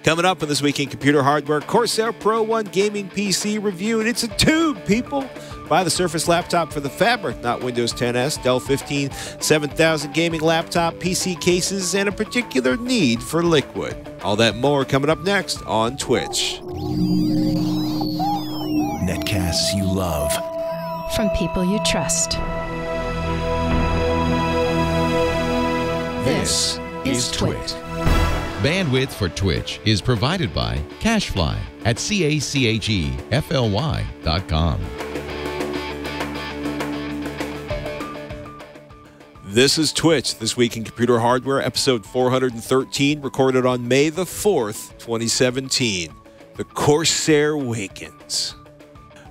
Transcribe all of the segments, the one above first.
Coming up on This Week in Computer Hardware, Corsair Pro 1 gaming PC review, and it's a tube, people. Buy the Surface laptop for the fabric, not Windows 10s, Dell 15 7000 gaming laptop, PC cases, and a particular need for liquid. All that more coming up next on Twitch. Netcasts you love. From people you trust. This is Twitch. Bandwidth for Twitch is provided by CacheFly at CACHEFLY.com. This is Twitch, This Week in Computer Hardware, episode 413, recorded on May the 4th, 2017. The Corsair Awakens.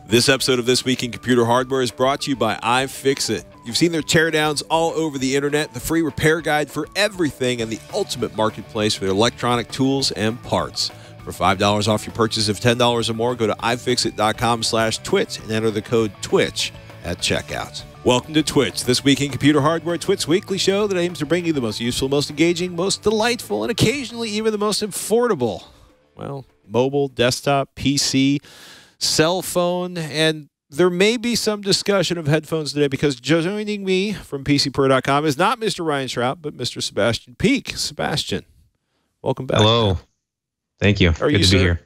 This episode of This Week in Computer Hardware is brought to you by iFixit. You've seen their teardowns all over the internet, the free repair guide for everything, and the ultimate marketplace for their electronic tools and parts. For $5 off your purchase of $10 or more, go to ifixit.com/twitch and enter the code TWITCH at checkout. Welcome to Twitch, This Week in Computer Hardware, Twitch's weekly show that aims to bring you the most useful, most engaging, most delightful, and occasionally even the most affordable, well, mobile, desktop, PC, cell phone, and there may be some discussion of headphones today because joining me from PCPro.com is not Mr. Ryan Shrout, but Mr. Sebastian Peak. Sebastian, welcome back. Hello. Thank you. How are Good you, to sir? be here.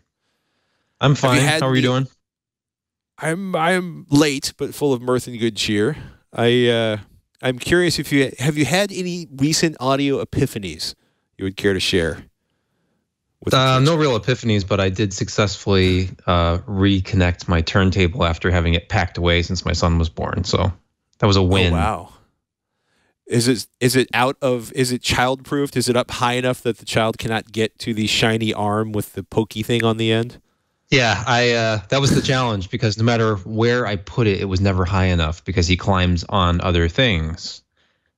I'm fine. How are you doing? I'm late, but full of mirth and good cheer. I'm curious if you had any recent audio epiphanies you would care to share? No real epiphanies, but I did successfully reconnect my turntable after having it packed away since my son was born. So that was a win. Oh, wow. Is it child-proofed? Is it up high enough that the child cannot get to the shiny arm with the pokey thing on the end? Yeah, that was the challenge because no matter where I put it, it was never high enough because he climbs on other things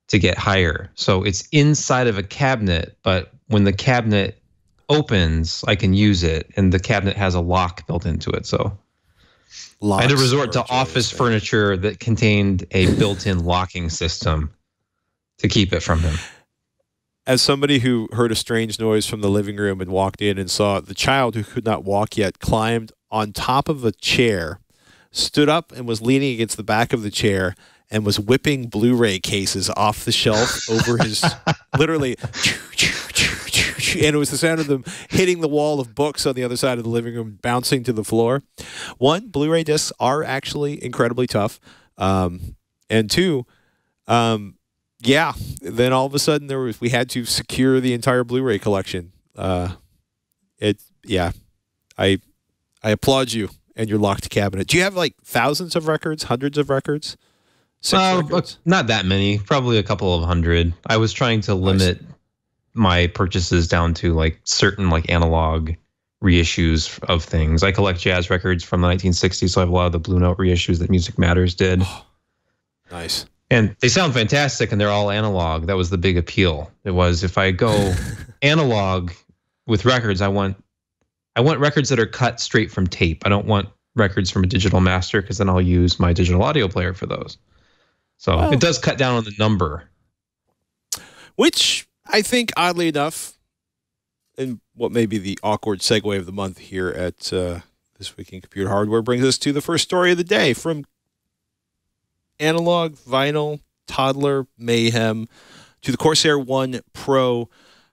to get higher. So it's inside of a cabinet, but when the cabinet opens, I can use it, and the cabinet has a lock built into it. So I had to resort to office furniture that contained a built-in locking system to keep it from him. As somebody who heard a strange noise from the living room and walked in and saw the child who could not walk yet climbed on top of a chair, stood up and was leaning against the back of the chair and was whipping Blu-ray cases off the shelf over his, literally, and it was the sound of them hitting the wall of books on the other side of the living room, bouncing to the floor. One, Blu-ray discs are actually incredibly tough. And two, yeah, then all of a sudden we had to secure the entire Blu-ray collection. I applaud you and your locked cabinet. Do you have like thousands of records, hundreds of records? Records? Not that many, probably a couple of hundred. I was trying to limit my purchases down to like certain like analog reissues of things. I collect jazz records from the 1960s, so I have a lot of the Blue Note reissues that Music Matters did. Oh, nice. And they sound fantastic, and they're all analog. That was the big appeal. It was, if I go analog with records, I want records that are cut straight from tape. I don't want records from a digital master because then I'll use my digital audio player for those. So it does cut down on the number. Which I think, oddly enough, and what may be the awkward segue of the month here at This Week in Computer Hardware, brings us to the first story of the day. From analog, vinyl, toddler mayhem to the Corsair One Pro.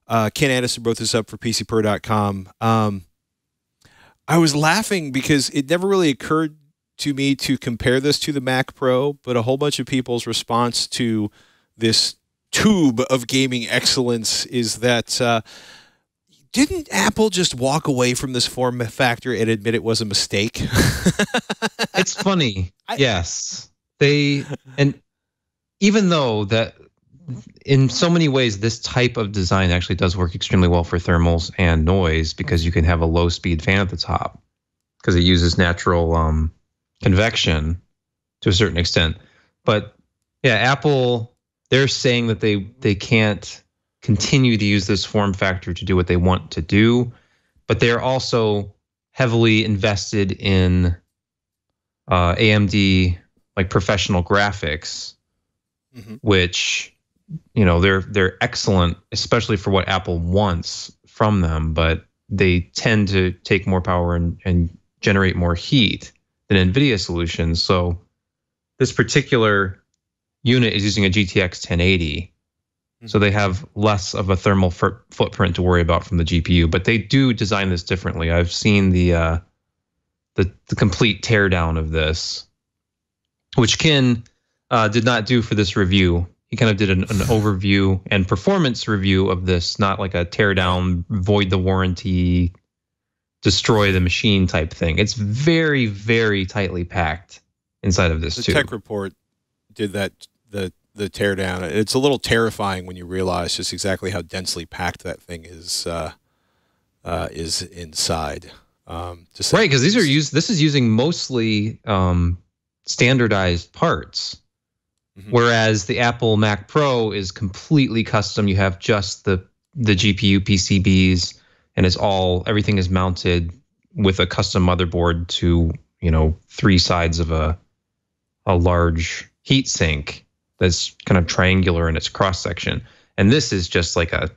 Ken Anderson wrote this up for PCPro.com. I was laughing because it never really occurred to me to compare this to the Mac Pro, but a whole bunch of people's response to this tube of gaming excellence is that didn't Apple just walk away from this form factor and admit it was a mistake? It's funny. Yes. And even though that in so many ways, this type of design actually does work extremely well for thermals and noise because you can have a low speed fan at the top because it uses natural convection to a certain extent. But yeah, Apple, they're saying that they can't continue to use this form factor to do what they want to do, but they're also heavily invested in AMD like professional graphics, which, you know, they're excellent, especially for what Apple wants from them. But they tend to take more power and generate more heat than NVIDIA solutions. So this particular unit is using a GTX 1080. So they have less of a thermal footprint to worry about from the GPU, but they do design this differently. I've seen the complete teardown of this, which Ken did not do for this review. He kind of did an overview and performance review of this, not like a teardown, void the warranty, destroy the machine type thing. It's very, very tightly packed inside of this too. The tech report did that, the teardown. It's a little terrifying when you realize just exactly how densely packed that thing is inside. Right, because this is using mostly standardized parts, whereas the Apple Mac Pro is completely custom. You have just the GPU PCBs, and everything is mounted with a custom motherboard to 3 sides of a large heat sink that's kind of triangular in its cross section. And this is just like a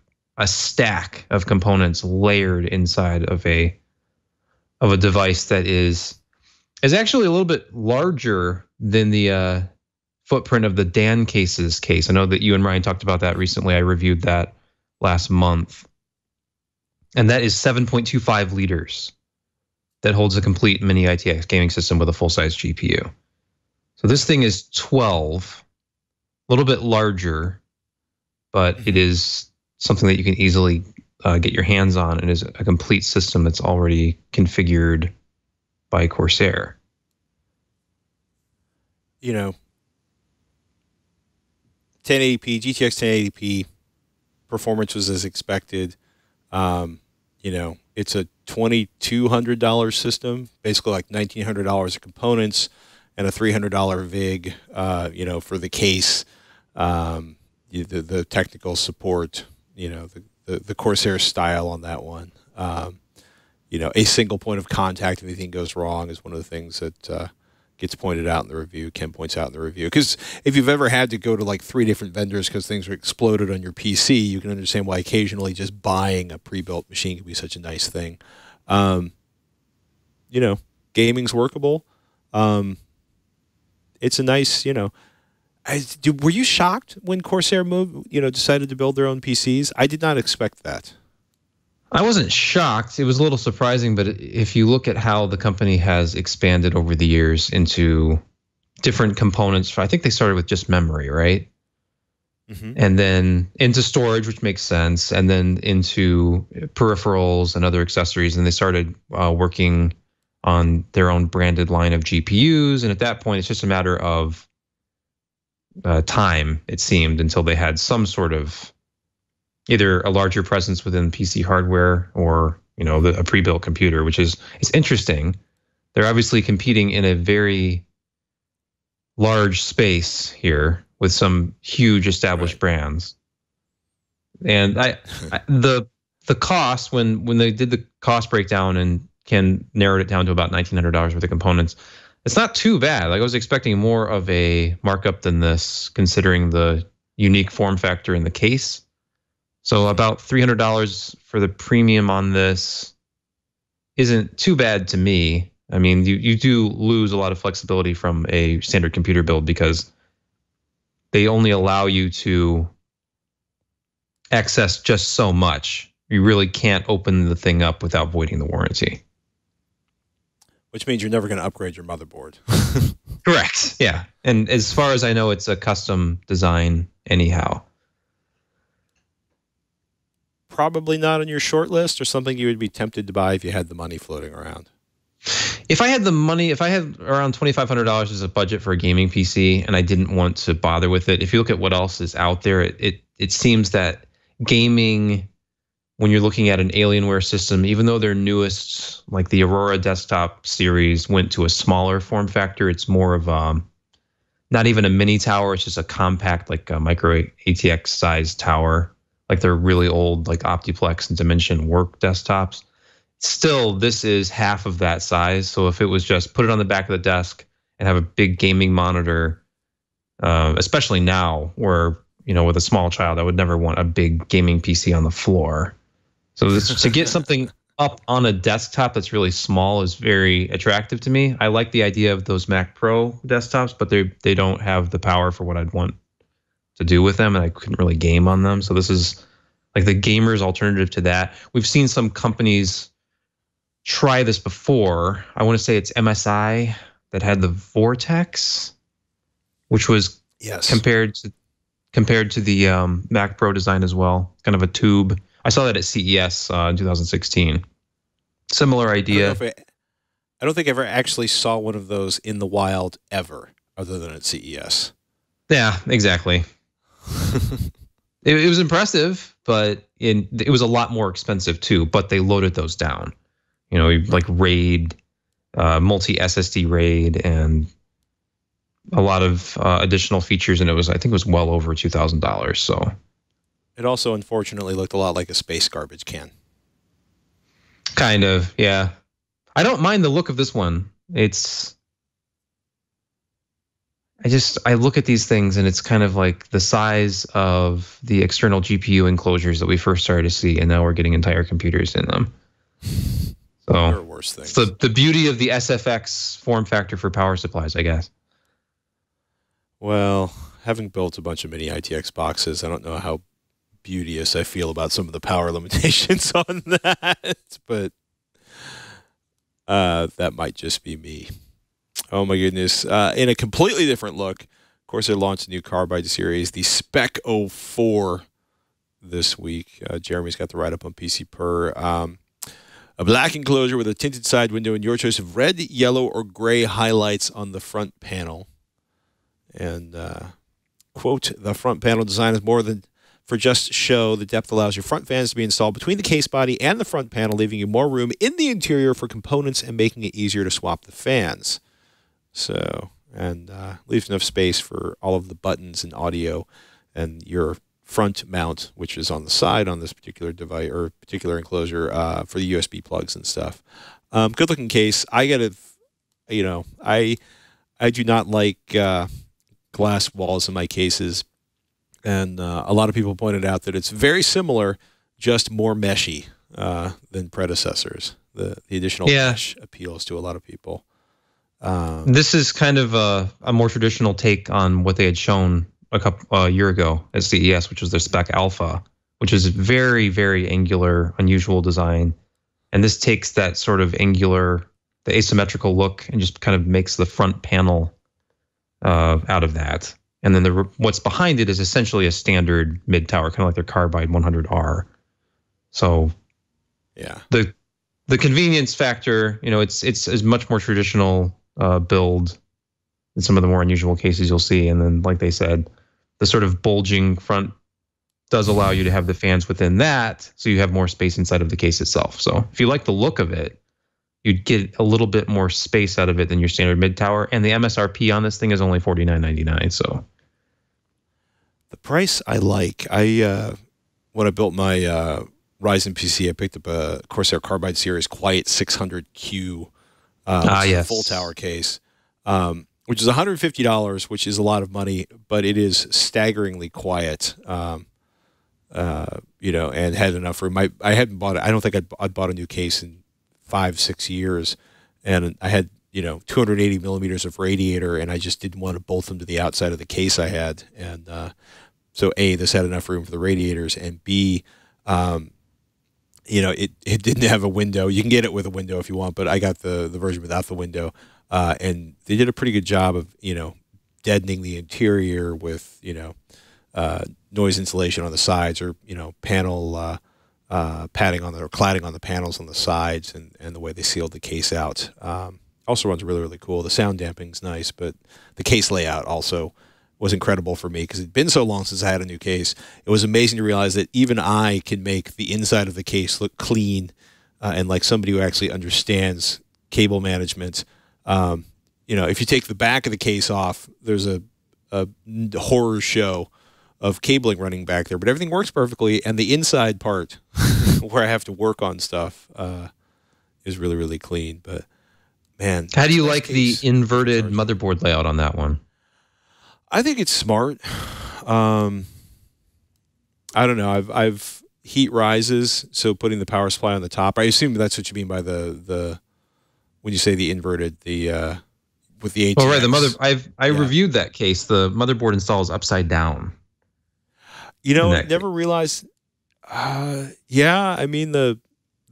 stack of components layered inside of a device that is actually a little bit larger than the footprint of the Dan Case's case. I know that you and Ryan talked about that recently. I reviewed that last month. And that is 7.25 liters that holds a complete mini ITX gaming system with a full-size GPU. So this thing is 12, a little bit larger, but it is something that you can easily get your hands on, and is a complete system that's already configured by Corsair. GTX 1080p performance was as expected. It's a $2,200 system, basically like $1,900 of components and a $300 VIG, for the case, the technical support, the Corsair style on that one. A single point of contact if anything goes wrong is one of the things that gets pointed out in the review. Ken points out in the review. Because if you've ever had to go to like 3 different vendors because things are exploded on your PC, you can understand why occasionally just buying a pre-built machine can be such a nice thing. Gaming's workable. It's a nice, were you shocked when Corsair decided to build their own PCs? I did not expect that. I wasn't shocked. It was a little surprising, but if you look at how the company has expanded over the years into different components, I think they started with just memory, right? And then into storage, which makes sense, and then into peripherals and other accessories, and they started working on their own branded line of GPUs. And at that point, it's just a matter of time, it seemed, until they had some sort of either a larger presence within PC hardware or a pre-built computer, which is interesting. They're obviously competing in a very large space here with some huge established brands. And the cost, when they did the cost breakdown and Ken narrowed it down to about $1,900 worth of components, it's not too bad. Like I was expecting more of a markup than this, considering the unique form factor in the case. So about $300 for the premium on this isn't too bad to me. I mean, you do lose a lot of flexibility from a standard computer build because they only allow you to access just so much. You really can't open the thing up without voiding the warranty. Which means you're never going to upgrade your motherboard. Correct. Yeah. And as far as I know, it's a custom design anyhow. Probably not on your short list, or something you would be tempted to buy if you had the money floating around. If I had the money, if I had around $2,500 as a budget for a gaming PC and I didn't want to bother with it, if you look at what else is out there, it seems that gaming, when you're looking at an Alienware system, even though their newest, like the Aurora desktop series, went to a smaller form factor, it's more of not even a mini tower, it's just a compact, like a micro ATX size tower, like they're really old, like Optiplex and Dimension work desktops. Still, this is half of that size. So if it was just put it on the back of the desk and have a big gaming monitor, especially now where, with a small child, I would never want a big gaming PC on the floor. So to get something up on a desktop that's really small is very attractive to me. I like the idea of those Mac Pro desktops, but they don't have the power for what I'd want to do with them, and I couldn't really game on them. So this is like the gamer's alternative to that. We've seen some companies try this before. I want to say it's MSI that had the Vortex, which was compared to the Mac Pro design as well. Kind of a tube. I saw that at CES in 2016. Similar idea. I don't think I ever actually saw one of those in the wild ever, other than at CES. Yeah, exactly. It was impressive, but it was a lot more expensive too. But they loaded those down. You know, like RAID, multi SSD RAID, and a lot of additional features. And I think it was well over $2,000. So it also unfortunately looked a lot like a space garbage can. Kind of, yeah. I don't mind the look of this one. I look at these things and it's kind of like the size of the external GPU enclosures that we first started to see, and now we're getting entire computers in them. So there are worse things. It's the beauty of the SFX form factor for power supplies, I guess. Well, having built a bunch of mini ITX boxes, I don't know how beauteous I feel about some of the power limitations on that, but that might just be me. Oh my goodness. In a completely different look, of course, they launched a new carbide series, the Spec 04 this week. Jeremy's got the write-up on PC Per. A black enclosure with a tinted side window and your choice of red, yellow, or gray highlights on the front panel. And, quote, the front panel design is more than for just show. The depth allows your front fans to be installed between the case body and the front panel, leaving you more room in the interior for components and making it easier to swap the fans. So, and leaves enough space for all of the buttons and audio and your front mount, which is on the side on this particular device or particular enclosure for the USB plugs and stuff. Good looking case. I gotta, I do not like glass walls in my cases, and a lot of people pointed out that it's very similar, just more meshy than predecessors. The additional mesh appeals to a lot of people. This is kind of a more traditional take on what they had shown a year ago at CES, which was their Spec Alpha, which is very, very angular, unusual design. And this takes that sort of angular, the asymmetrical look, and just kind of makes the front panel out of that. And then what's behind it is essentially a standard mid-tower, kind of like their Carbide 100R. So yeah, the convenience factor, it's much more traditional build in some of the more unusual cases you'll see. And then, like they said, the sort of bulging front does allow you to have the fans within that, so you have more space inside of the case itself. So if you like the look of it, you'd get a little bit more space out of it than your standard mid-tower. And the MSRP on this thing is only $49.99. So the price I like. When I built my Ryzen PC, I picked up a Corsair Carbide Series Quiet 600Q full tower case, which is $150, which is a lot of money, but it is staggeringly quiet. And had enough room. I hadn't bought it. I don't think I'd bought a new case in 5-6 years, and I had 280 millimeters of radiator, and I just didn't want to bolt them to the outside of the case I had. And so A, this had enough room for the radiators, and B, it didn't have a window. You can get it with a window if you want, but I got the version without the window. And they did a pretty good job of, deadening the interior with, noise insulation on the sides, or, panel padding or cladding on the panels on the sides, and the way they sealed the case out. Also runs really, really cool. The sound damping's nice, but the case layout also was incredible for me because it'd been so long since I had a new case. It was amazing to realize that even I can make the inside of the case look clean and like somebody who actually understands cable management. If you take the back of the case off, there's a horror show of cabling running back there, but everything works perfectly. And the inside part where I have to work on stuff is really, really clean. But man, how do you like the inverted motherboard layout on that one? I think it's smart. I don't know. heat rises, so putting the power supply on the top. I assume that's what you mean by the when you say the inverted, with the ATX. Oh, right. I reviewed that case. The motherboard installs upside down. Never realized. Yeah, I mean the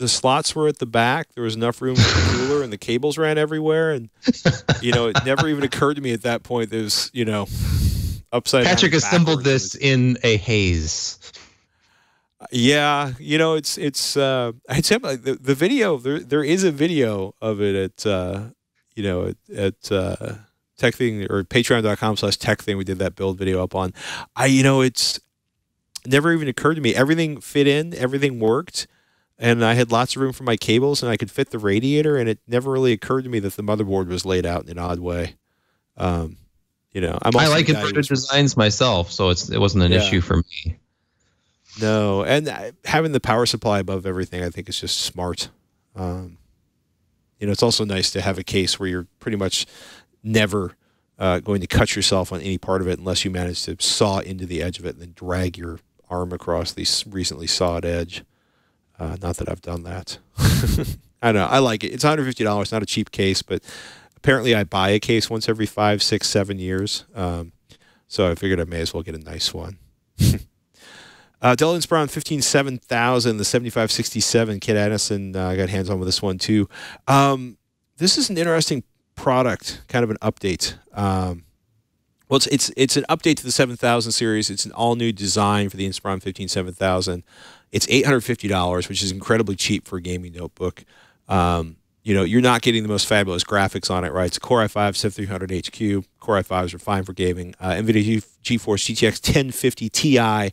slots were at the back. There was enough room for the cooler, and the cables ran everywhere. And it never even occurred to me at that point. There's upside down. Patrick assembled this in a haze. Yeah, it's I'd say the video. There is a video of it at at TechThing or Patreon.com/TechThing. We did that build video up on. It's never even occurred to me. Everything fit in, everything worked, and I had lots of room for my cables, and I could fit the radiator. And it never really occurred to me that the motherboard was laid out in an odd way. I like inverted designs myself, so it wasn't an issue for me. No, and having the power supply above everything, I think, is just smart. It's also nice to have a case where you're pretty much never going to cut yourself on any part of it unless you manage to saw into the edge of it and then drag your arm across the recently sawed edge. Not that I've done that. I don't know. I like it. It's $150. Not a cheap case, but apparently I buy a case once every 5, 6, 7 years. So I figured I may as well get a nice one. Dell Inspiron 157,000, the 7567. Kit Addison got hands on with this one too. This is an interesting product, kind of an update. Well, it's an update to the 7000 series. It's an all new design for the Inspiron 157,000. It's $850, which is incredibly cheap for a gaming notebook. You're not getting the most fabulous graphics on it, right? It's a Core i5 7300 HQ. Core i5s are fine for gaming. NVIDIA GeForce GTX 1050 Ti.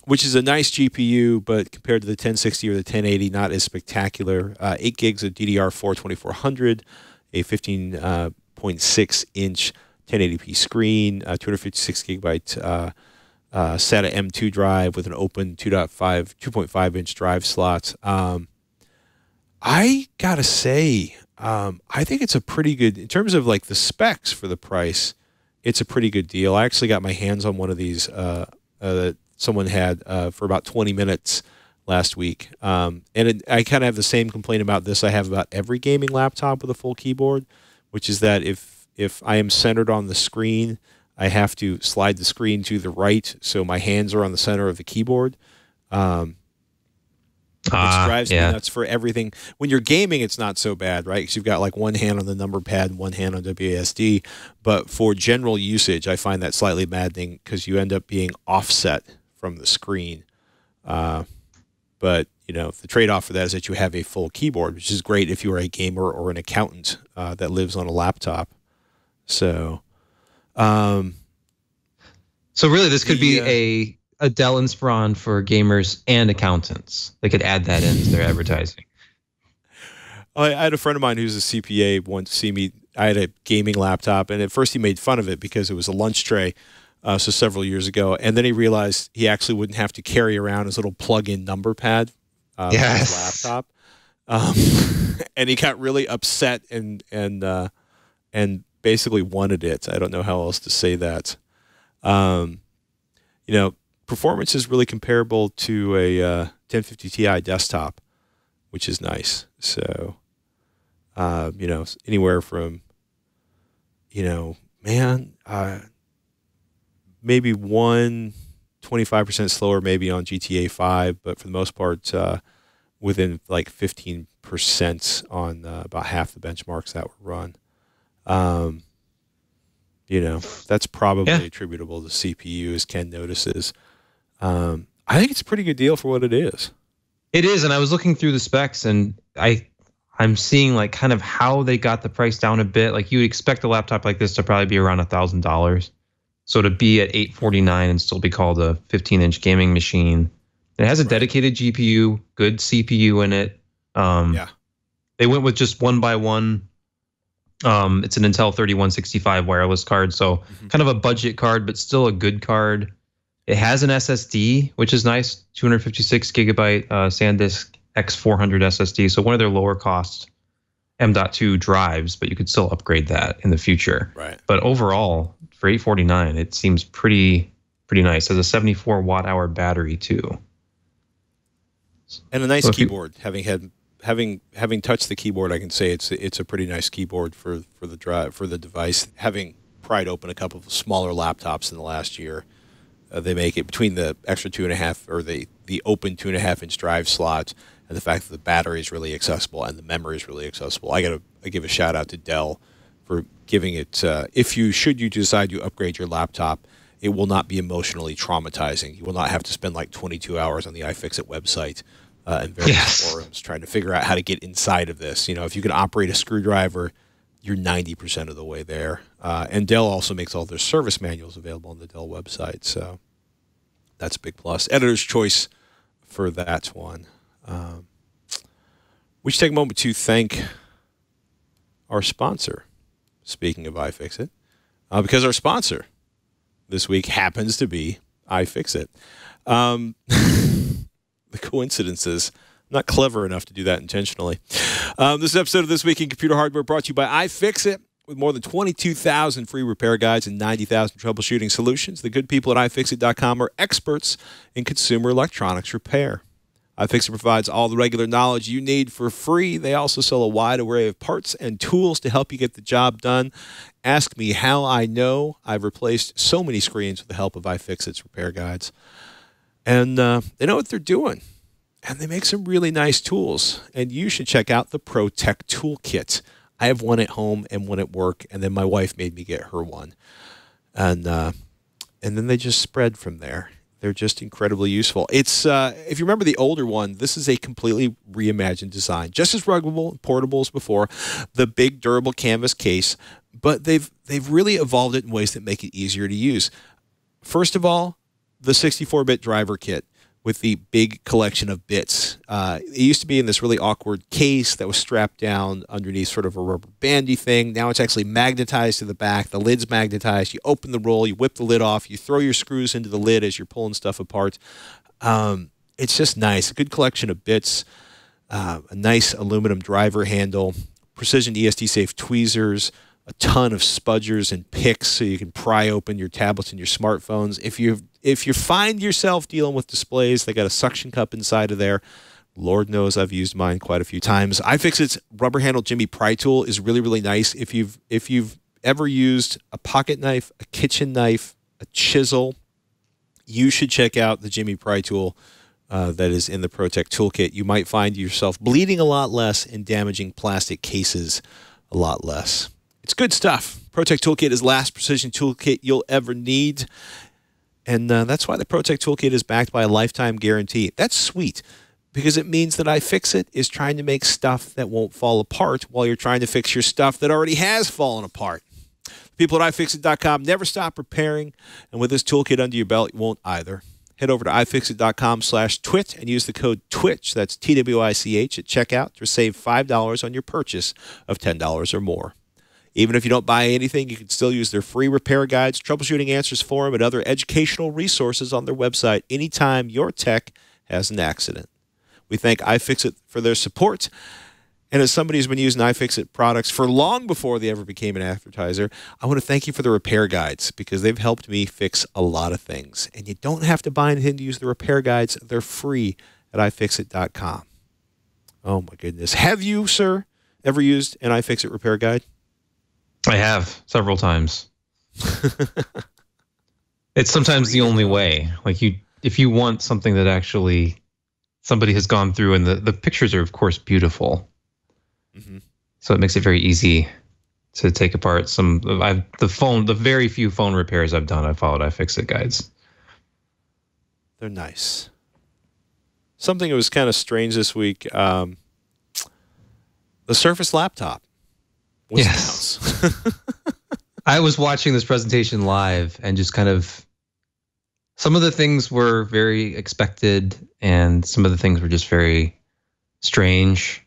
Which is a nice GPU, but compared to the 1060 or the 1080, not as spectacular. 8 gigs of DDR4 2400, a 15.6-inch 1080p screen, 256 gigabyte SATA M2 drive with an open 2.5-inch drive slot. I gotta say, I think it's a pretty good, in terms of like the specs for the price, it's a pretty good deal. I actually got my hands on one of these that someone had for about 20 minutes last week. I kind of have the same complaint about this I have about every gaming laptop with a full keyboard, which is that if I am centered on the screen, I have to slide the screen to the right so my hands are on the center of the keyboard. Which drives me nuts for everything. When you're gaming, it's not so bad, right? Because you've got like one hand on the number pad and one hand on WASD. But for general usage, I find that slightly maddening because you end up being offset from the screen. But the trade-off for that is that you have a full keyboard, which is great if you are a gamer or an accountant that lives on a laptop. So really, this could be a Dell Inspiron for gamers and accountants. They could add that into their advertising. I had a friend of mine who's a CPA want to see me. I had a gaming laptop, and at first he made fun of it because it was a lunch tray, so several years ago. And then he realized he actually wouldn't have to carry around his little plug-in number pad for his laptop. And he got really upset and basically wanted it. I don't know how else to say that. Performance is really comparable to a 1050 Ti desktop, which is nice. So, anywhere from, maybe 25% slower maybe on GTA 5, but for the most part, within like 15% on about half the benchmarks that were run. That's probably attributable to CPU, as Ken notices. I think it's a pretty good deal for what it is. It is, and I was looking through the specs, and I'm seeing like kind of how they got the price down a bit. Like you would expect a laptop like this to probably be around $1,000. So to be at $849 and still be called a 15-inch gaming machine. It has a dedicated GPU, good CPU in it. They went with just 1x1. It's an Intel 3165 wireless card, so kind of a budget card, but still a good card. It has an SSD, which is nice, 256 gigabyte SanDisk X400 SSD, so one of their lower cost M.2 drives, but you could still upgrade that in the future. Right. But overall, for $849, it seems pretty nice. It has a 74 watt hour battery too. And a nice keyboard. Having touched the keyboard, I can say it's a pretty nice keyboard for the device. Having pried open a couple of smaller laptops in the last year, they make it between the extra 2.5 or the open 2.5-inch drive slot and the fact that the battery is really accessible and the memory is really accessible. I give a shout out to Dell for giving it. If you decide to upgrade your laptop, it will not be emotionally traumatizing. You will not have to spend like 22 hours on the iFixit website and various forums trying to figure out how to get inside of this. If you can operate a screwdriver, you're 90% of the way there. And Dell also makes all their service manuals available on the Dell website, so that's a big plus. Editor's choice for that one. We should take a moment to thank our sponsor, speaking of iFixit, because our sponsor this week happens to be iFixit. The coincidences. I'm not clever enough to do that intentionally. This episode of This Week in Computer Hardware brought to you by iFixit. With more than 22,000 free repair guides and 90,000 troubleshooting solutions, the good people at iFixit.com are experts in consumer electronics repair. iFixit provides all the regular knowledge you need for free. They also sell a wide array of parts and tools to help you get the job done. Ask me how I know. I've replaced so many screens with the help of iFixit's repair guides. And they know what they're doing. And they make some really nice tools. And you should check out the ProTech Toolkit. I have one at home and one at work, and then my wife made me get her one. And then they just spread from there. They're just incredibly useful. It's if you remember the older one, this is a completely reimagined design. Just as ruggable and portable as before, the big durable canvas case, but they've really evolved it in ways that make it easier to use. First of all, the 64-bit driver kit with the big collection of bits. It used to be in this really awkward case that was strapped down underneath sort of a rubber bandy thing. Now it's actually magnetized to the back. The lid's magnetized. You open the roll, you whip the lid off, you throw your screws into the lid as you're pulling stuff apart. It's just nice. A good collection of bits, a nice aluminum driver handle, precision ESD-safe tweezers, a ton of spudgers and picks so you can pry open your tablets and your smartphones. If you find yourself dealing with displays, they got a suction cup inside of there. Lord knows I've used mine quite a few times. iFixit's rubber handle Jimmy pry tool is really, really nice. If you've ever used a pocket knife, a kitchen knife, a chisel, you should check out the Jimmy pry tool that is in the ProTech Toolkit. You might find yourself bleeding a lot less and damaging plastic cases a lot less. It's good stuff. ProTech Toolkit is the last precision toolkit you'll ever need. And that's why the ProTech Toolkit is backed by a lifetime guarantee. That's sweet because it means that iFixit is trying to make stuff that won't fall apart while you're trying to fix your stuff that already has fallen apart. The people at iFixit.com never stop repairing, and with this toolkit under your belt, you won't either. Head over to iFixit.com/twit and use the code TWITCH, that's TWICH, at checkout to save $5 on your purchase of $10 or more. Even if you don't buy anything, you can still use their free repair guides, troubleshooting answers forum, and other educational resources on their website anytime your tech has an accident. We thank iFixit for their support. And as somebody who's been using iFixit products for long before they ever became an advertiser, I want to thank you for the repair guides because they've helped me fix a lot of things. And you don't have to buy anything to use the repair guides. They're free at iFixit.com. Oh, my goodness. Have you, sir, ever used an iFixit repair guide? I have several times. It's sometimes the only way. Like if you want something that actually somebody has gone through, and the pictures are of course beautiful, so it makes it very easy to take apart. The very few phone repairs I've done, I followed iFixit guides. They're nice. Something that was kind of strange this week. The Surface laptop. Yes. I was watching this presentation live and just kind of, some of the things were very expected and some of the things were just very strange.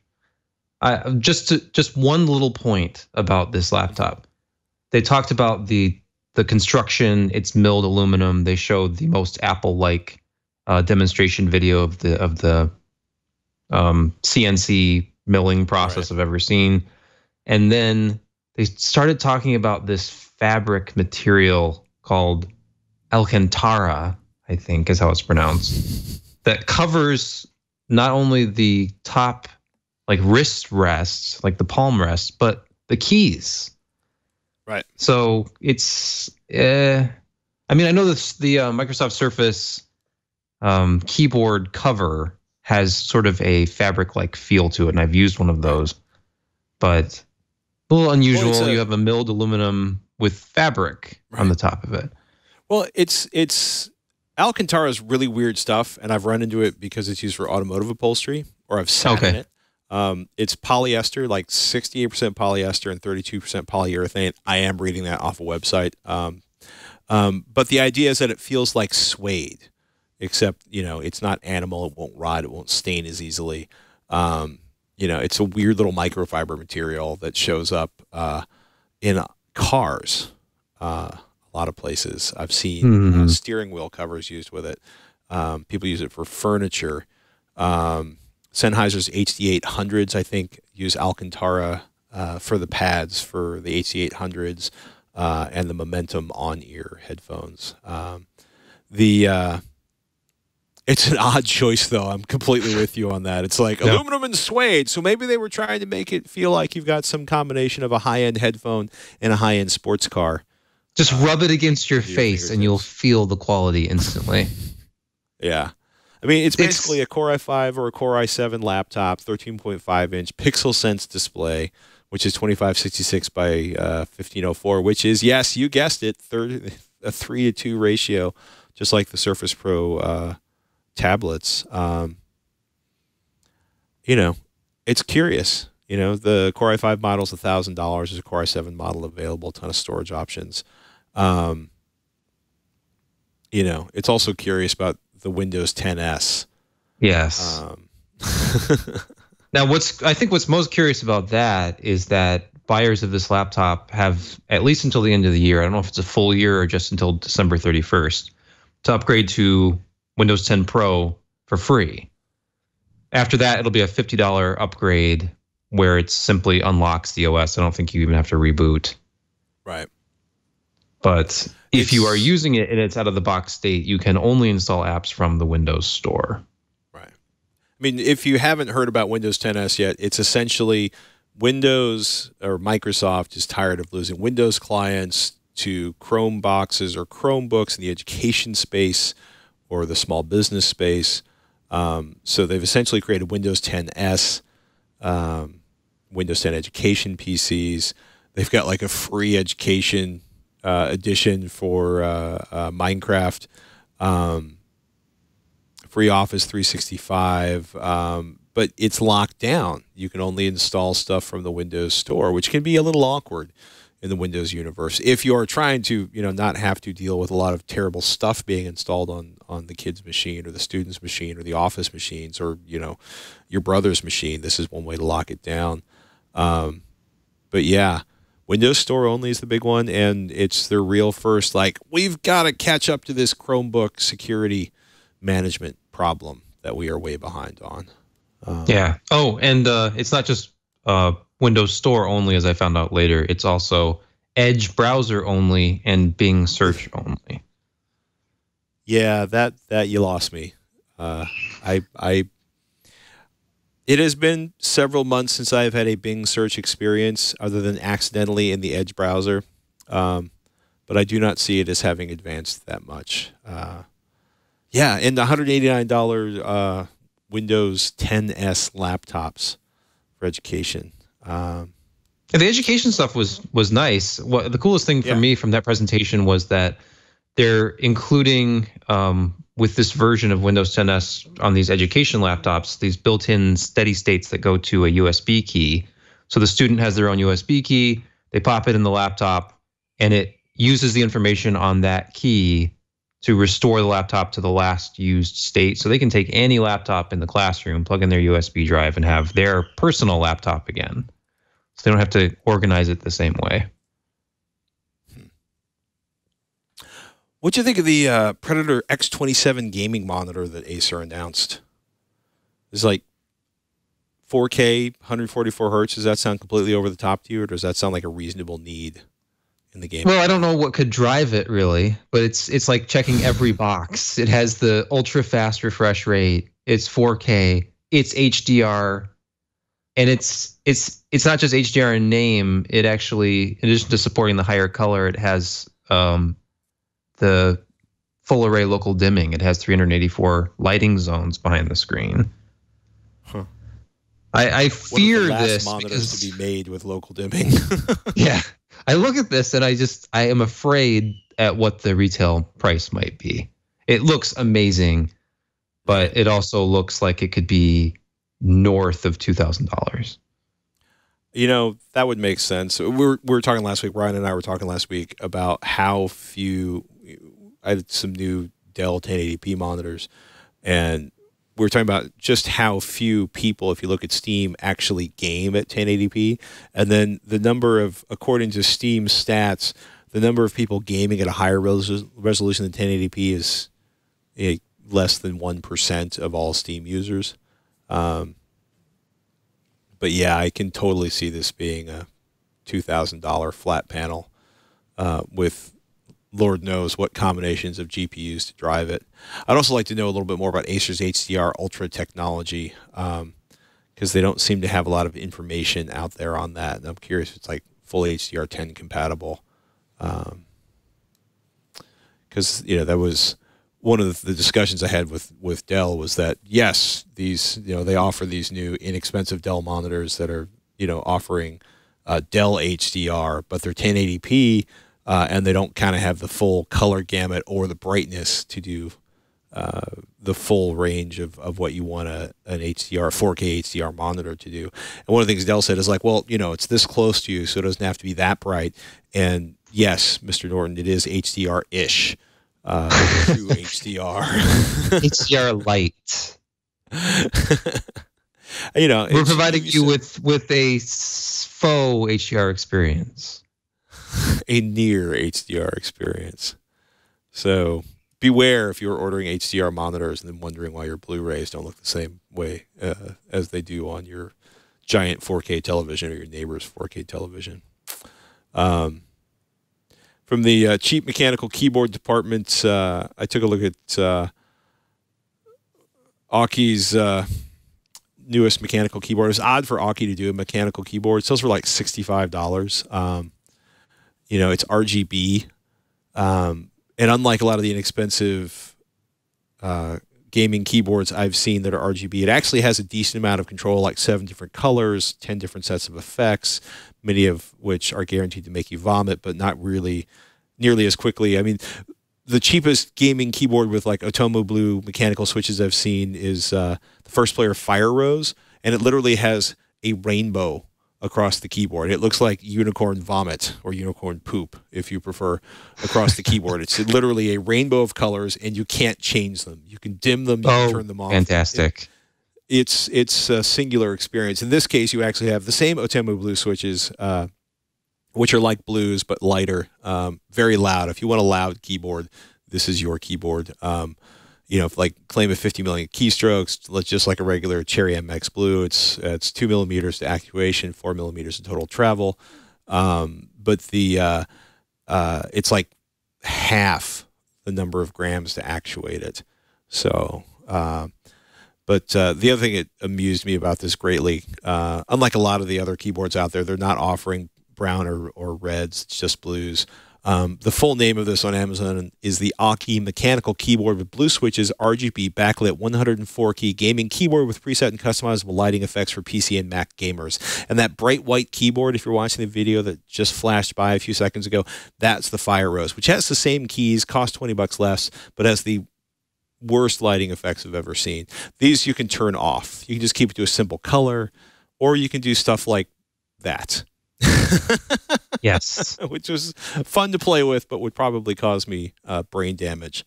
Just one little point about this laptop. They talked about the construction, it's milled aluminum. They showed the most Apple-like demonstration video of the CNC milling process I've ever seen. And then they started talking about this fabric material called Alcantara, I think is how it's pronounced, that covers not only the top like wrist rests, like the palm rests, but the keys. Right. So it's, I mean, I know this, the Microsoft Surface keyboard cover has sort of a fabric-like feel to it, and I've used one of those, but a little unusual. Well, you have a milled aluminum with fabric on the top of it. Well, it's Alcantara's really weird stuff, and I've run into it because it's used for automotive upholstery, or I've sat in it. It's polyester, like 68% polyester and 32% polyurethane. I am reading that off a website. But the idea is that it feels like suede, except, it's not animal. It won't rot. It won't stain as easily. It's a weird little microfiber material that shows up in cars. A lot of places I've seen steering wheel covers used with it. People use it for furniture. Sennheiser's HD800s, I think, use Alcantara for the pads for the HD800s and the Momentum on-ear headphones. It's an odd choice, though. I'm completely with you on that. It's like aluminum and suede, so maybe they were trying to make it feel like you've got some combination of a high-end headphone and a high-end sports car. Just rub it against your face, and you'll feel the quality instantly. Yeah. I mean, it's basically a Core i5 or a Core i7 laptop, 13.5-inch Pixel Sense display, which is 2566 by 1504, which is, yes, you guessed it, a 3:2 ratio, just like the Surface Pro tablets. It's curious. The Core i5 model is $1,000. There's a Core i7 model available, a ton of storage options. It's also curious about the Windows 10S. Yes. Now, I think what's most curious about that is that buyers of this laptop have at least until the end of the year. I don't know if it's a full year or just until December 31st to upgrade to Windows 10 Pro for free. After that, it'll be a $50 upgrade where it simply unlocks the OS. I don't think you even have to reboot. Right. But if you are using it in its out-of-the-box state, you can only install apps from the Windows Store. Right. I mean, if you haven't heard about Windows 10S yet, it's essentially Windows or Microsoft is tired of losing Windows clients to Chrome boxes or Chromebooks in the education space or the small business space. So they've essentially created Windows 10S, Windows 10 education PCs. They've got like a free education edition for Minecraft, free Office 365, but it's locked down. You can only install stuff from the Windows Store, which can be a little awkward in the Windows universe if you're trying to, not have to deal with a lot of terrible stuff being installed on the kid's machine or the student's machine or the office machines or, your brother's machine. This is one way to lock it down. But yeah, Windows Store only is the big one, and it's their real first, we've got to catch up to this Chromebook security management problem that we are way behind on. Yeah. Oh, and it's not just Windows Store only, as I found out later. It's also Edge browser only and Bing search only. Yeah, that you lost me. It has been several months since I've had a Bing search experience other than accidentally in the Edge browser. But I do not see it as having advanced that much. Yeah, and the $189 Windows 10S laptops for education. The education stuff was nice. The coolest thing for me from that presentation was that they're including with this version of Windows 10S on these education laptops, these built-in steady states that go to a USB key. So the student has their own USB key, they pop it in the laptop, and it uses the information on that key to restore the laptop to the last used state. So they can take any laptop in the classroom, plug in their USB drive, and have their personal laptop again. So they don't have to organize it the same way. What'd you think of the Predator X27 gaming monitor that Acer announced? It's like 4K, 144 hertz. Does that sound completely over the top to you, or does that sound like a reasonable need in the game? Well, I don't know what could drive it really, but it's like checking every box. It has the ultra fast refresh rate. It's 4K. it's HDR, and it's not just HDR in name. It actually, in addition to supporting the higher color, it has the full array local dimming. It has 384 lighting zones behind the screen. Huh. I fear One of the last this monitors to be made with local dimming. Yeah, I look at this and I am afraid at what the retail price might be. It looks amazing, but it also looks like it could be north of $2,000. You know, that would make sense. We were talking last week, Ryan and I were talking last week about how few, I had some new Dell 1080p monitors, and we were talking about just how few people, if you look at Steam, actually game at 1080p. And then the number of, according to Steam stats, the number of people gaming at a higher resolution than 1080p is less than 1% of all Steam users. But yeah, I can totally see this being a $2,000 flat panel with Lord knows what combinations of GPUs to drive it. I'd also like to know a little bit more about Acer's HDR Ultra technology, because they don't seem to have a lot of information out there on that. And I'm curious if it's like full HDR10 compatible. Because that was one of the discussions I had with Dell, was that yes, these they offer these new inexpensive Dell monitors that are offering Dell HDR, but they're 1080p. And they don't kind of have the full color gamut or the brightness to do the full range of what you want an HDR, 4K HDR monitor to do. And one of the things Dell said is like, well, it's this close to you, so it doesn't have to be that bright. And yes, Mr. Norton, it is HDR-ish, true HDR. HDR light. We're providing you with a faux HDR experience. A near HDR experience. So beware if you're ordering HDR monitors and then wondering why your Blu-rays don't look the same way as they do on your giant 4K television or your neighbor's 4K television. From the cheap mechanical keyboard department, I took a look at Aukey's newest mechanical keyboard. It was odd for Aukey to do a mechanical keyboard. It sells for like $65. It's RGB, and unlike a lot of the inexpensive gaming keyboards I've seen that are RGB, it actually has a decent amount of control, like 7 different colors, 10 different sets of effects, many of which are guaranteed to make you vomit, but not really nearly as quickly. I mean, the cheapest gaming keyboard with like Otomo Blue mechanical switches I've seen is the First Player Fire Rose, and it literally has a rainbow across the keyboard. It looks like unicorn vomit or unicorn poop, if you prefer, across the keyboard. It's literally a rainbow of colors, and you can't change them. You can dim them, you can turn them off. Fantastic. It's a singular experience. In this case, you actually have the same Otomo Blue switches, which are like blues but lighter, very loud. If you want a loud keyboard, this is your keyboard. Like claim of 50 million keystrokes, just like a regular Cherry MX Blue. It's 2 millimeters to actuation, 4 millimeters to total travel. But it's like half the number of grams to actuate it. So, but the other thing that amused me about this greatly, unlike a lot of the other keyboards out there, they're not offering brown or reds. It's just blues. The full name of this on Amazon is the Aukey mechanical keyboard with blue switches, RGB backlit 104-key gaming keyboard with preset and customizable lighting effects for PC and Mac gamers. And that bright white keyboard, if you're watching the video that just flashed by a few seconds ago, that's the Fire Rose, which has the same keys, costs $20 less, but has the worst lighting effects I've ever seen. These you can turn off. You can just keep it to a simple color, or you can do stuff like that. Yes. Which was fun to play with, but would probably cause me brain damage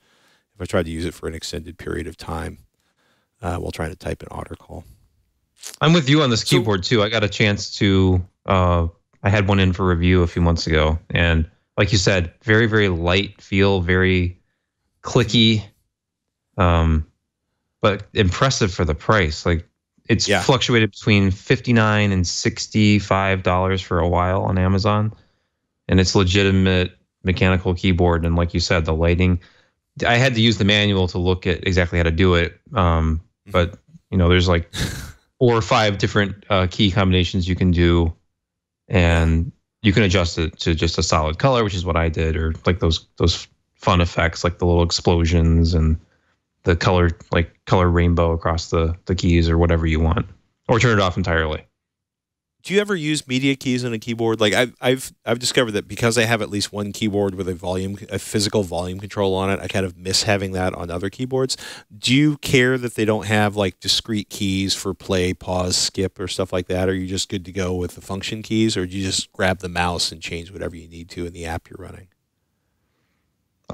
if I tried to use it for an extended period of time while trying to type an article. I'm with you on this keyboard too. I got a chance to, I had one in for review a few months ago, and like you said, very, very light feel, very clicky, but impressive for the price. Like, it's fluctuated between $59 and $65 for a while on Amazon, and it's legitimate mechanical keyboard. And like you said, the lighting, I had to use the manual to look at exactly how to do it. But There's like 4 or 5 different key combinations you can do, and you can adjust it to just a solid color, which is what I did, or like those fun effects like the little explosions and the color rainbow across the keys or whatever you want, or turn it off entirely. Do you ever use media keys on a keyboard? Like I've discovered that because I have at least one keyboard with a physical volume control on it, I kind of miss having that on other keyboards. Do you care that they don't have like discrete keys for play, pause, skip, or stuff like that? Or are you just good to go with the function keys, or do you just grab the mouse and change whatever you need to in the app you're running?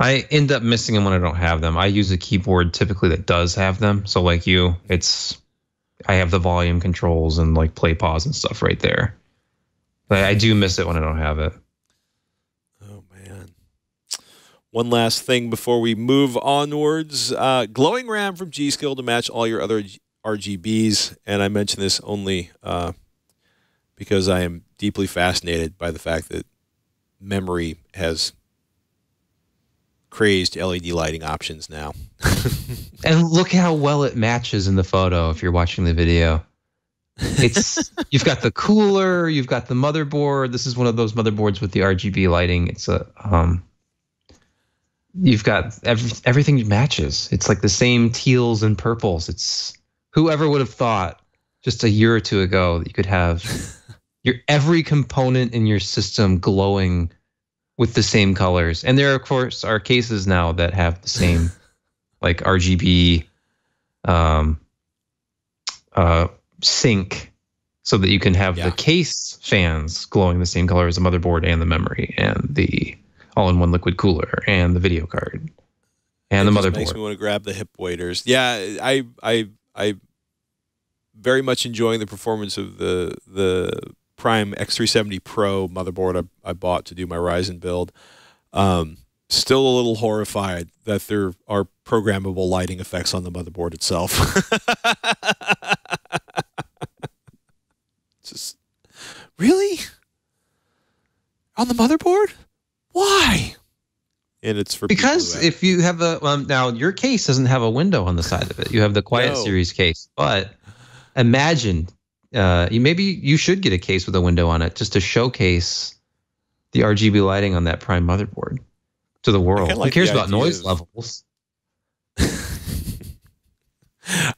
I end up missing them when I don't have them. I use a keyboard typically that does have them. So like I have the volume controls and like play, pause, and stuff right there. But I do miss it when I don't have it. Oh, man. One last thing before we move onwards. Glowing RAM from G.Skill to match all your other RGBs. And I mention this only because I am deeply fascinated by the fact that memory has crazed LED lighting options now. And look how well it matches in the photo if you're watching the video. You've got the cooler, you've got the motherboard. This is one of those motherboards with the RGB lighting. It's you've got everything matches. It's like the same teals and purples. It's whoever would have thought just a year or two ago that you could have your every component in your system glowing with the same colors. And there, of course, are cases now that have the same like RGB sync, so that you can have the case fans glowing the same color as the motherboard and the memory and the all-in-one liquid cooler and the video card and the motherboard. Makes me want to grab the hip waders. Yeah, I very much enjoying the performance of the Prime X370 Pro motherboard I bought to do my Ryzen build. Still a little horrified that there are programmable lighting effects on the motherboard itself. Just really? On the motherboard? Why? And it's for because if you have now your case doesn't have a window on the side of it. You have the Quiet Series case, but imagine you should get a case with a window on it just to showcase the RGB lighting on that Prime motherboard to the world. Who cares about noise levels?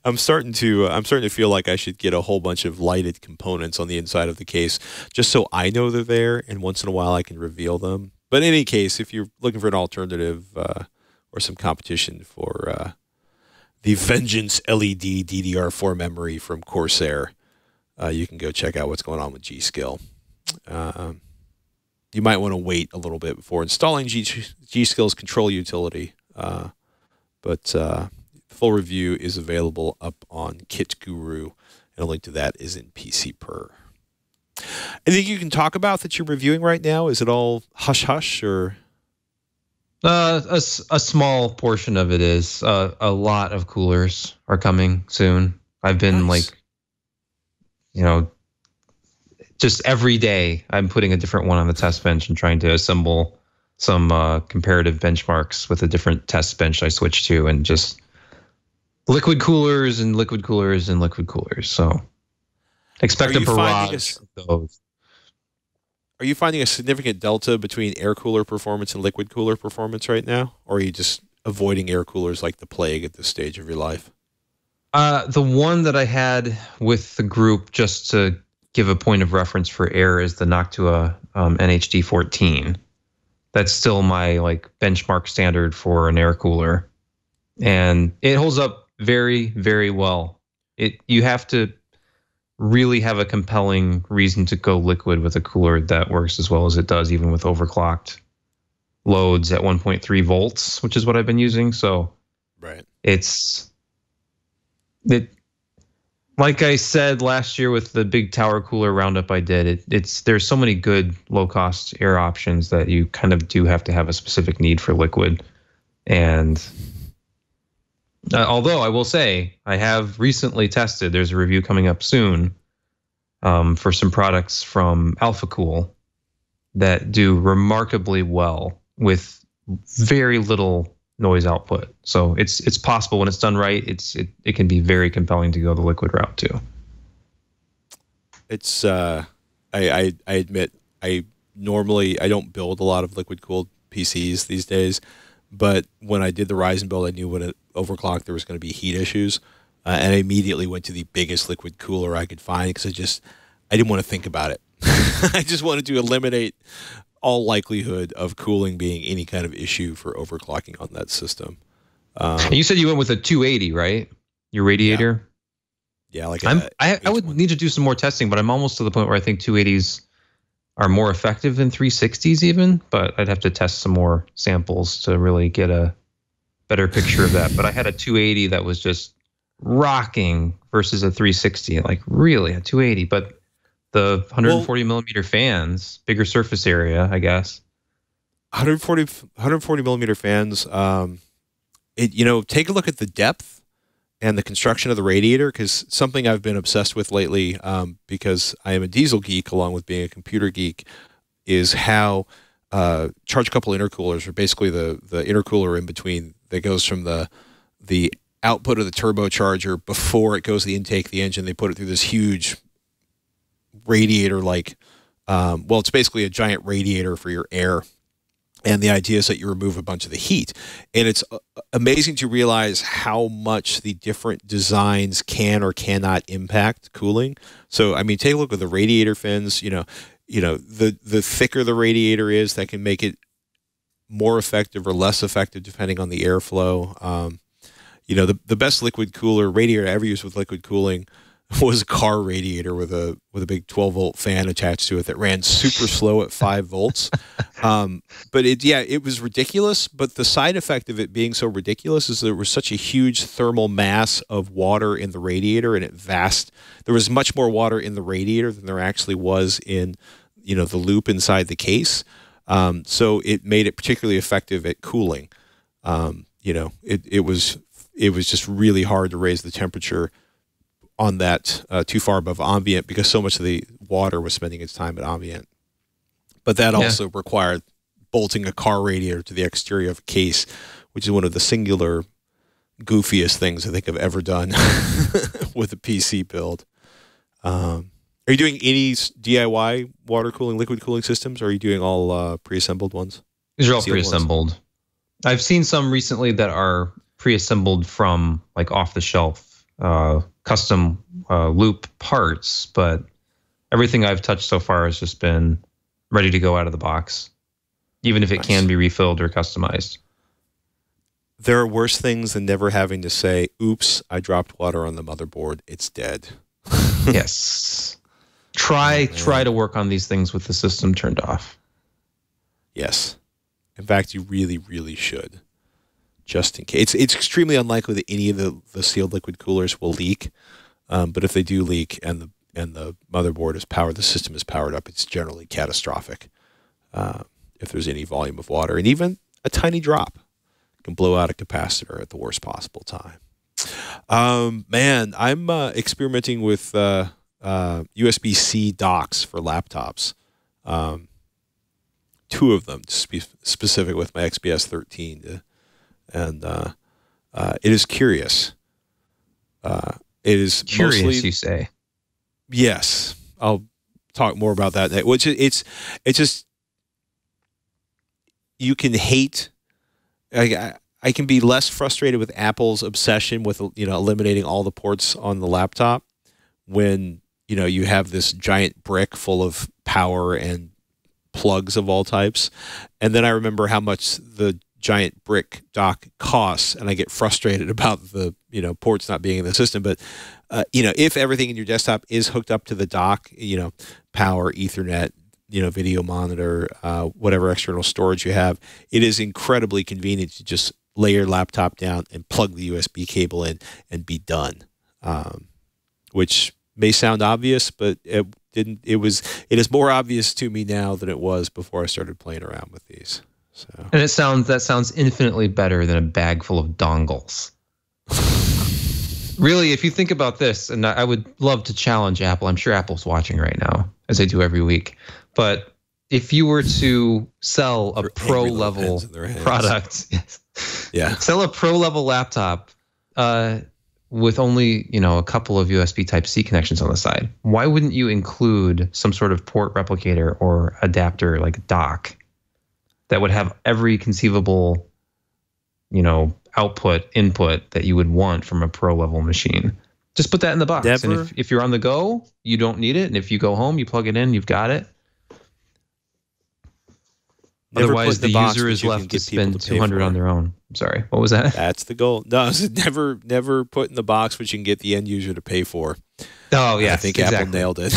I'm starting to feel like I should get a whole bunch of lighted components on the inside of the case just so I know they're there, and once in a while I can reveal them. But in any case, if you're looking for an alternative or some competition for the Vengeance LED DDR4 memory from Corsair, you can go check out what's going on with G.Skill. You might want to wait a little bit before installing G.Skill's control utility, but the full review is available up on Kit Guru, and a link to that is in PC-Per. Anything you can talk about that you're reviewing right now? Is it all hush-hush, or? A small portion of it is. A lot of coolers are coming soon. I've been just every day I'm putting a different one on the test bench and trying to assemble some comparative benchmarks with a different test bench I switched to, and just liquid coolers and liquid coolers and liquid coolers. So expect a barrage of those. Are you finding a significant delta between air cooler performance and liquid cooler performance right now? Or are you just avoiding air coolers like the plague at this stage of your life? The one that I had with the group, just to give a point of reference for air, is the Noctua NHD 14. That's still my benchmark standard for an air cooler, and it holds up very, very well. You have to really have a compelling reason to go liquid with a cooler that works as well as it does, even with overclocked loads at 1.3 volts, which is what I've been using. So, right, like I said last year with the big tower cooler roundup I did, there's so many good low cost air options that you kind of do have to have a specific need for liquid. And although I will say I have recently tested, there's a review coming up soon for some products from AlphaCool that do remarkably well with very little noise output. So it's possible when it's done right. It can be very compelling to go the liquid route too. It's I admit I don't build a lot of liquid cooled PCs these days, but when I did the Ryzen build, I knew when it overclocked there was going to be heat issues, and I immediately went to the biggest liquid cooler I could find because I didn't want to think about it. I just wanted to eliminate all likelihood of cooling being any kind of issue for overclocking on that system. You said you went with a 280, right? Your radiator. Yeah, like I would need to do some more testing, but I'm almost to the point where I think 280s are more effective than 360s even, but I'd have to test some more samples to really get a better picture of that. But I had a 280 that was just rocking versus a 360, like really a 280, but the 140 millimeter fans, bigger surface area, I guess. 140 millimeter fans. Take a look at the depth and the construction of the radiator, because something I've been obsessed with lately, because I am a diesel geek along with being a computer geek, is how charge couple intercoolers are basically the intercooler in between that goes from the output of the turbocharger before it goes to the intake of the engine. They put it through this huge radiator, it's basically a giant radiator for your air. And the idea is that you remove a bunch of the heat. And it's amazing to realize how much the different designs can or cannot impact cooling. So, I mean, take a look at the radiator fins. The thicker the radiator is, that can make it more effective or less effective depending on the airflow. The best liquid cooler radiator I ever used with liquid cooling was a car radiator with a big 12-volt fan attached to it that ran super slow at 5 volts. But it was ridiculous. But the side effect of it being so ridiculous is there was such a huge thermal mass of water in the radiator, and there was much more water in the radiator than there actually was in the loop inside the case. So it made it particularly effective at cooling. It was just really hard to raise the temperature on that too far above ambient, because so much of the water was spending its time at ambient. But that also required bolting a car radiator to the exterior of a case, which is one of the singular goofiest things I think I've ever done with a PC build. Are you doing any DIY water cooling, liquid cooling systems, or are you doing all pre-assembled ones? These are all pre-assembled. I've seen some recently that are pre-assembled from like off-the-shelf custom loop parts, but everything I've touched so far has just been ready to go out of the box, even if it can be refilled or customized. There are worse things than never having to say, oops, I dropped water on the motherboard, it's dead. Yes. Try to work on these things with the system turned off. Yes. In fact, you really, really should. Just in case. It's extremely unlikely that any of the sealed liquid coolers will leak. But if they do leak and the motherboard is powered, the system is powered up, it's generally catastrophic. If there's any volume of water, and even a tiny drop can blow out a capacitor at the worst possible time. Man, I'm experimenting with USB-C docks for laptops. 2 of them, to be specific, with my XPS 13. And it is curious. It is curious, mostly, you say? Yes, I'll talk more about that. Which it's just, you can hate. I can be less frustrated with Apple's obsession with eliminating all the ports on the laptop when you have this giant brick full of power and plugs of all types, and then I remember how much the giant brick dock costs, and I get frustrated about the ports not being in the system. But if everything in your desktop is hooked up to the dock, power, Ethernet, video monitor, whatever external storage you have, it is incredibly convenient to just lay your laptop down and plug the USB cable in and be done. Which may sound obvious, but it is more obvious to me now than it was before I started playing around with these. So. And that sounds infinitely better than a bag full of dongles. Really, if you think about this, and I would love to challenge Apple. I'm sure Apple's watching right now, as they do every week. But if you were to sell a pro-level product, Yeah. Sell a pro level laptop with only, a couple of USB Type-C connections on the side. Why wouldn't you include some sort of port replicator or adapter like a dock that would have every conceivable, input that you would want from a pro level machine? Just put that in the box. Never. And if you're on the go, you don't need it. And if you go home, you plug it in, you've got it. Never Otherwise, put in the box, user but is you can left to get people spend to pay $200 for on it. their own. I'm sorry. What was that? That's the goal. No, I said never put in the box, but you can get the end user to pay for. Oh, yeah. I think Apple nailed it.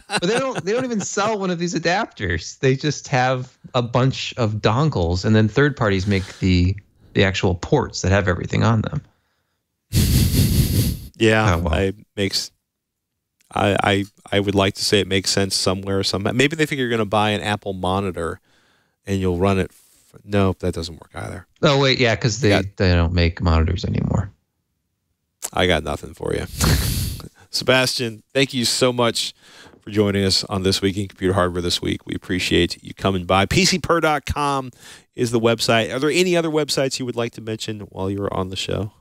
But they don't even sell one of these adapters. They just have a bunch of dongles, and then third parties make the actual ports that have everything on them. Yeah, Oh, well. I would like to say it makes sense somewhere. Maybe they think you're going to buy an Apple monitor and you'll run it. Nope, that doesn't work either. Oh, wait, yeah, because they don't make monitors anymore. I got nothing for you. Sebastian, thank you so much for joining us on This Week in Computer Hardware this week. We appreciate you coming by. PCPer.com is the website. Are there any other websites you would like to mention while you're on the show?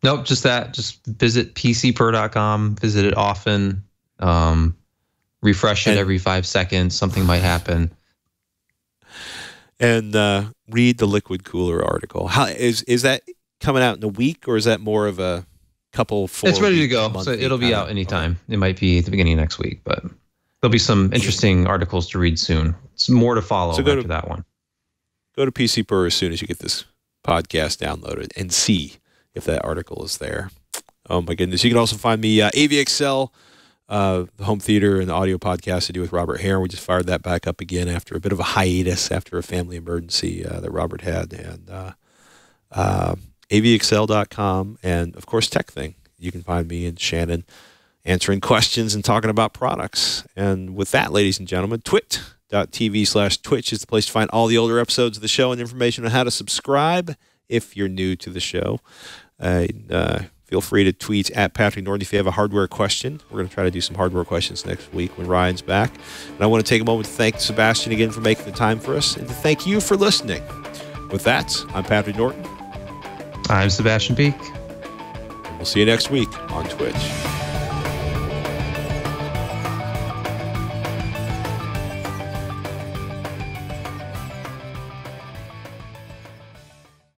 Nope, just that. Just visit PCPer.com. Visit it often. Refresh it every 5 seconds. Something might happen. And read the Liquid Cooler article. How is that coming out in a week, or is that more of a couple? It's ready to go, so it'll be out anytime. It might be at the beginning of next week, but there'll be some interesting articles to read soon. It's more to follow after that one. Go to PCPer as soon as you get this podcast downloaded and see if that article is there. Oh my goodness! You can also find me AVXL. The home theater and the audio podcast I do with Robert Hare. We just fired that back up again after a bit of a hiatus after a family emergency that Robert had. And avxl.com and, of course, TechThing. You can find me and Shannon answering questions and talking about products. And with that, ladies and gentlemen, twit.tv/Twitch is the place to find all the older episodes of the show and information on how to subscribe if you're new to the show. Feel free to tweet at Patrick Norton if you have a hardware question. We're going to try to do some hardware questions next week when Ryan's back. And I want to take a moment to thank Sebastian again for making the time for us and to thank you for listening. With that, I'm Patrick Norton. I'm Sebastian Peak. And we'll see you next week on Twitch.